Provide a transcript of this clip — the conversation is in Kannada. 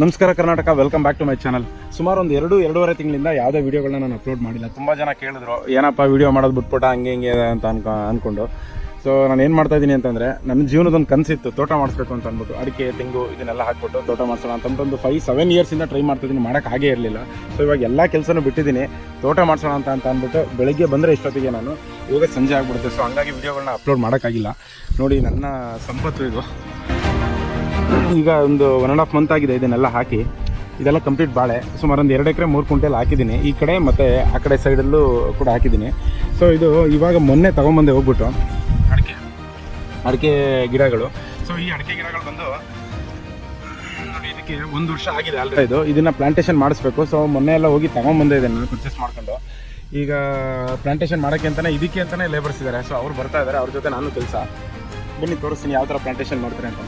ನಮಸ್ಕಾರ Karnataka, welcome back to my channel. ಸುಮಾರು ಒಂದು ಎರಡೂವರೆ ತಿಂಗಳಿಂದ ಯಾವುದೇ ವೀಡಿಯೋಗಳನ್ನ ನಾನು ಅಪ್ಲೋಡ್ ಮಾಡಿಲ್ಲ. ತುಂಬ ಜನ ಕೇಳಿದ್ರು, ಏನಪ್ಪ ವೀಡಿಯೋ ಮಾಡೋದು ಬಿಟ್ಬಿಟ್ಟ ಹಂಗೆ ಹಿಂಗೆ ಅಂತ ಅಂದ್ಕೊಂಡು. ಸೊ ನಾನು ಏನು ಮಾಡ್ತಾಯಿದ್ದೀನಿ ಅಂತಂದರೆ, ನನ್ನ ಜೀವನದೊಂದು ಕನಸಿತ್ತು, ತೋಟ ಮಾಡಿಸ್ಬೇಕು ಅಂತ ಅಂದ್ಬಿಟ್ಟು. ಅಡಿಕೆ, ತೆಂಗು ಇದನ್ನೆಲ್ಲ ಹಾಕ್ಬಿಟ್ಟು ತೋಟ ಮಾಡಿಸೋಣ ಅಂತಂದ್ಬಿಟ್ಟು ಒಂದು 5-7 ಇಯರ್ಸಿಂದ ಟ್ರೈ ಮಾಡ್ತಾಯಿದ್ದೀನಿ, ಮಾಡೋಕ್ಕೆ ಆಗೇ ಇರಲಿಲ್ಲ. ಸೊ ಇವಾಗ ಎಲ್ಲ ಕೆಲಸನೂ ಬಿಟ್ಟಿದ್ದೀನಿ, ತೋಟ ಮಾಡಿಸೋಣ ಅಂತ ಅಂದ್ಬಿಟ್ಟು ಬೆಳಗ್ಗೆ ಬಂದರೆ ಇಷ್ಟೊತ್ತಿಗೆ ನಾನು ಇವಾಗ ಸಂಜೆ ಆಗಿಬಿಡುತ್ತೆ. ಸೊ ಹಂಗಾಗಿ ವೀಡಿಯೋಗಳನ್ನ ಅಪ್ಲೋಡ್ ಮಾಡೋಕ್ಕಾಗಿಲ್ಲ. ನೋಡಿ ನನ್ನ ಸಂಪತ್ತು ಇದು. ಈಗ ಒಂದು 1.5 ಮಂತ್ ಆಗಿದೆ ಇದನ್ನೆಲ್ಲ ಹಾಕಿ. ಇದೆಲ್ಲ ಕಂಪ್ಲೀಟ್ ಬಾಳೆ, ಸುಮಾರು ಒಂದು 2 ಎಕರೆ 3 ಕ್ವಿಂಟಲ್ ಹಾಕಿದ್ದೀನಿ ಈ ಕಡೆ, ಮತ್ತು ಆ ಕಡೆ ಸೈಡಲ್ಲೂ ಕೂಡ ಹಾಕಿದ್ದೀನಿ. ಸೊ ಇದು ಇವಾಗ ಮೊನ್ನೆ ತೊಗೊಂಬಂದೆ ಹೋಗ್ಬಿಟ್ಟು ಅಡಿಕೆ ಗಿಡಗಳು. ಸೊ ಈ ಅಡಿಕೆ ಗಿಡಗಳು ಬಂದು ನೋಡಿ, ಇದಕ್ಕೆ 1 ವರ್ಷ ಆಗಿದೆ ಆಲ್ರೆಡಿ. ಇದನ್ನು ಪ್ಲಾಂಟೇಶನ್ ಮಾಡಿಸ್ಬೇಕು. ಸೊ ಮೊನ್ನೆ ಎಲ್ಲ ಹೋಗಿ ತೊಗೊಂಬಂದೆ ಇದನ್ನು ಪರ್ಚೇಸ್ ಮಾಡ್ಕೊಂಡು. ಈಗ ಪ್ಲಾಂಟೇಶನ್ ಮಾಡೋಕ್ಕೆ ಅಂತಲೇ, ಇದಕ್ಕೆ ಅಂತಲೇ ಲೇಬರ್ಸ್ ಇದ್ದಾರೆ. ಸೊ ಅವ್ರು ಬರ್ತಾ ಇದ್ದಾರೆ, ಅವ್ರ ಜೊತೆ ನಾನು ಕೆಲಸ. ಬನ್ನಿ ತೋರಿಸ್ತೀನಿ ಯಾವ ಥರ ಪ್ಲಾಂಟೇಶನ್ ಮಾಡ್ತಾರೆ ಅಂತ.